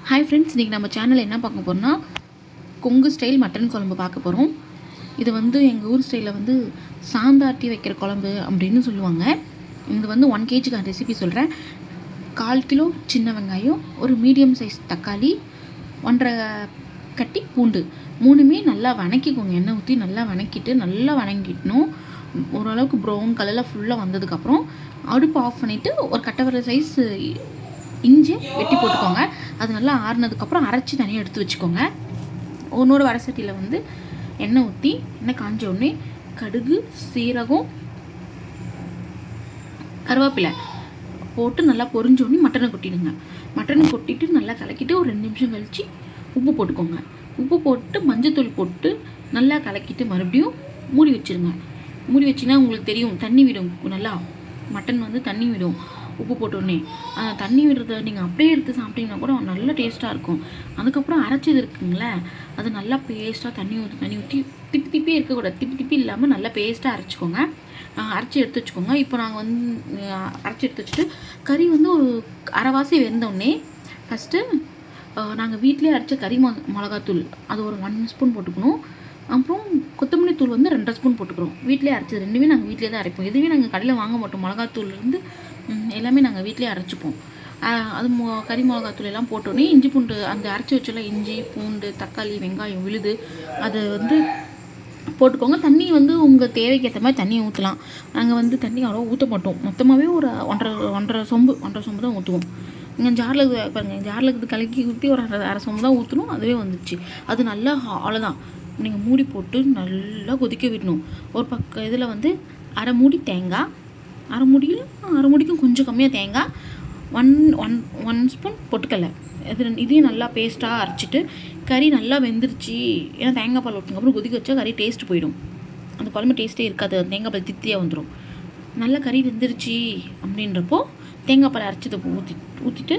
Hi friends, இன்றைக்கி நம்ம சேனலில் என்ன பார்க்க போகிறோம்னா கொங்கு ஸ்டைல் மட்டன் குழம்பு பார்க்க போகிறோம். இது வந்து எங்கள் ஊர் ஸ்டைலில் வந்து சாந்தாட்டி வைக்கிற குழம்பு அப்படின்னு சொல்லுவாங்க. இது வந்து 1 kg ரெசிபி சொல்கிறேன். 1/4 கிலோ சின்ன வெங்காயம், ஒரு மீடியம் சைஸ் தக்காளி, 1.5 கட்டி பூண்டு, 3மே நல்லா வணக்கிக்கோங்க. எண்ணெய் ஊற்றி நல்லா வணங்கிடணும். ஓரளவுக்கு ப்ரௌன் கலரில் ஃபுல்லாக வந்ததுக்கப்புறம் அடுப்பு ஆஃப் பண்ணிவிட்டு ஒரு கட்டவர சைஸ் இஞ்சி வெட்டி போட்டுக்கோங்க. அது நல்லா ஆறுனதுக்கப்புறம் அரைச்சி தனியாக எடுத்து வச்சுக்கோங்க. இன்னொரு வடை சட்டியில் வந்து எண்ணெய் ஊற்றி எண்ணெய் காஞ்ச உடனே கடுகு, சீரகம், கருவேப்பிலை போட்டு நல்லா பொரிஞ்சோடனே மட்டனை கொட்டிடுங்க. மட்டனை கொட்டிட்டு நல்லா கலக்கிட்டு ஒரு 2 நிமிஷம் கழித்து உப்பு போட்டுக்கோங்க. உப்பு போட்டு மஞ்சத்தூள் போட்டு நல்லா கலக்கிட்டு மறுபடியும் மூடி வச்சுருங்க. மூடி வச்சிங்கன்னா உங்களுக்கு தெரியும், தண்ணி விடும். நல்லா மட்டன் வந்து தண்ணி விடும் உப்பு போட்டோடனே. தண்ணி விடுறத நீங்கள் அப்படியே எடுத்து சாப்பிட்டீங்கன்னா கூட நல்ல டேஸ்ட்டாக இருக்கும். அதுக்கப்புறம் அரைச்சது இருக்குங்களே, அது நல்லா பேஸ்ட்டாக தண்ணி ஊற்றி திப்பி இருக்கக்கூடாது. திப்பி இல்லாமல் நல்லா பேஸ்ட்டாக அரைச்சிக்கோங்க. அரைச்சி எடுத்து வச்சுக்கோங்க. இப்போ நாங்கள் வந்து அரைச்சி எடுத்து வச்சுட்டு கறி வந்து ஒரு அரைவாசி வெந்தோடனே ஃபஸ்ட்டு நாங்கள் வீட்டிலே அரைச்ச கறி மிளகாத்தூள் அது ஒரு 1 ஸ்பூன் போட்டுக்கணும். அப்புறம் கொத்தமல்லி தூள் வந்து 2 ஸ்பூன் போட்டுக்கிறோம். வீட்டிலே அரைச்சது 2மே நாங்கள் வீட்டிலே தான் அரைப்போம். எதுவுமே நாங்கள் கடையில் வாங்க மாட்டோம். மிளகாத்தூள்லேருந்து எல்லாமே நாங்கள் வீட்டிலே அரைச்சிப்போம். அது கறி மிளகாத்தூள் எல்லாம் போட்டோன்னே இஞ்சி பூண்டு அந்த அரைச்சி வச்செல்லாம் இஞ்சி பூண்டு தக்காளி வெங்காயம் விழுது அதை வந்து போட்டுக்கோங்க. தண்ணி வந்து உங்கள் தேவைக்கு ஏற்ற மாதிரி தண்ணி ஊற்றலாம். நாங்கள் வந்து தண்ணி அவ்வளோ ஊற்ற மாட்டோம். மொத்தமாகவே ஒரு ஒன்றரை சொம்பு தான் ஊற்றுவோம். இங்கே ஜாரில் பாருங்கள், ஜாரில் இருக்குது கலக்கி ஊற்றி ஒரு அரை சொம்பு தான் ஊற்றணும். அதுவே வந்துச்சு. அது நல்லா அவ்வளோதான். நீங்கள் மூடி போட்டு நல்லா கொதிக்க விடணும். ஒரு பக்கம் இதில் வந்து அரை மூடி தேங்காய், அரை மூடிக்கும் கொஞ்சம் கம்மியாக தேங்காய், 1 ஸ்பூன் பொட்டுக்கடலை, இதையும் நல்லா பேஸ்ட்டாக அரைச்சிட்டு கறி நல்லா வெந்துருச்சு. ஏன்னா தேங்காய் பால் ஊற்றுனதுக்கப்புறம் கொதிக்க வச்சா கறி டேஸ்ட் போயிடும். அந்த குழம்பு டேஸ்ட்டே இருக்காது. தேங்காய் பால் தித்தியாக வந்துடும். நல்லா கறி வெந்துருச்சு அப்படின்றப்போ தேங்காய் பால் அரைச்சதை ஊற்றிட்டு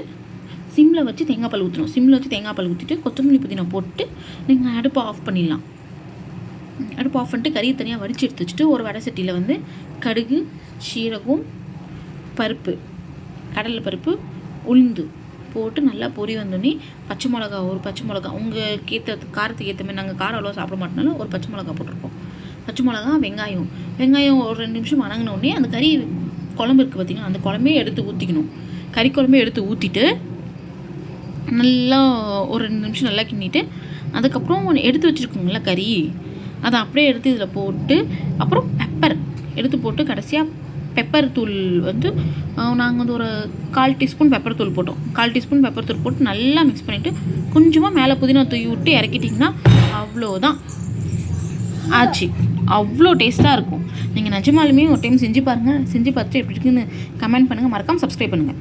சிம்மில் வச்சு தேங்காய் பால் ஊற்றணும். சிம்மில் வச்சு தேங்காய் பால் ஊற்றிட்டு கொத்தமல்லி புதினா போட்டு நீங்கள் அடுப்பை ஆஃப் பண்ணிடலாம். அடுப்பு ஆஃப் பண்ணிட்டு கறியை தனியாக வடித்து எடுத்து வச்சுட்டு ஒரு வடை சட்டியில் வந்து கடுகு, சீரகம், பருப்பு, கடலை பருப்பு, உளுந்து போட்டு நல்லா பொரி வந்தோடனே ஒரு பச்சை மிளகா உங்களுக்கு ஏற்ற காரத்துக்கு ஏற்ற மாதிரி, நாங்கள் காரம் அவ்வளோ சாப்பிட மாட்டோம்னால ஒரு பச்சை மிளகா போட்டிருக்கோம். பச்சை மிளகா, வெங்காயம் ஒரு 2 நிமிஷம் வணங்கினோடனே அந்த கறி குழம்பு இருக்குது பார்த்திங்கன்னா, அந்த குழம்பே எடுத்து ஊற்றிக்கணும். கறி குழம்பே எடுத்து ஊற்றிட்டு நல்லா ஒரு 2 நிமிஷம் நல்லா கிண்டிட்டு அதுக்கப்புறம் எடுத்து வச்சுருக்கோங்களா கறி, அதை அப்படியே எடுத்து இதில் போட்டு அப்புறம் பெப்பர் எடுத்து போட்டு கடைசியாக பெப்பர் தூள் வந்து நாங்கள் வந்து ஒரு 1/4 டீஸ்பூன் பெப்பர் தூள் போட்டோம். 1/4 டீஸ்பூன் பெப்பர் தூள் போட்டு நல்லா மிக்ஸ் பண்ணிவிட்டு கொஞ்சமாக மேலே புதினா தூவி விட்டு இறக்கிட்டிங்கன்னா அவ்வளோதான் ஆச்சு. அவ்வளோ டேஸ்ட்டாக இருக்கும். நீங்கள் நிஜமாலுமே ஒரு டைம் செஞ்சு பாருங்கள். செஞ்சு பார்த்துட்டு எப்படி இருக்குன்னு கமெண்ட் பண்ணுங்கள். மறக்காமல் சப்ஸ்கிரைப் பண்ணுங்கள்.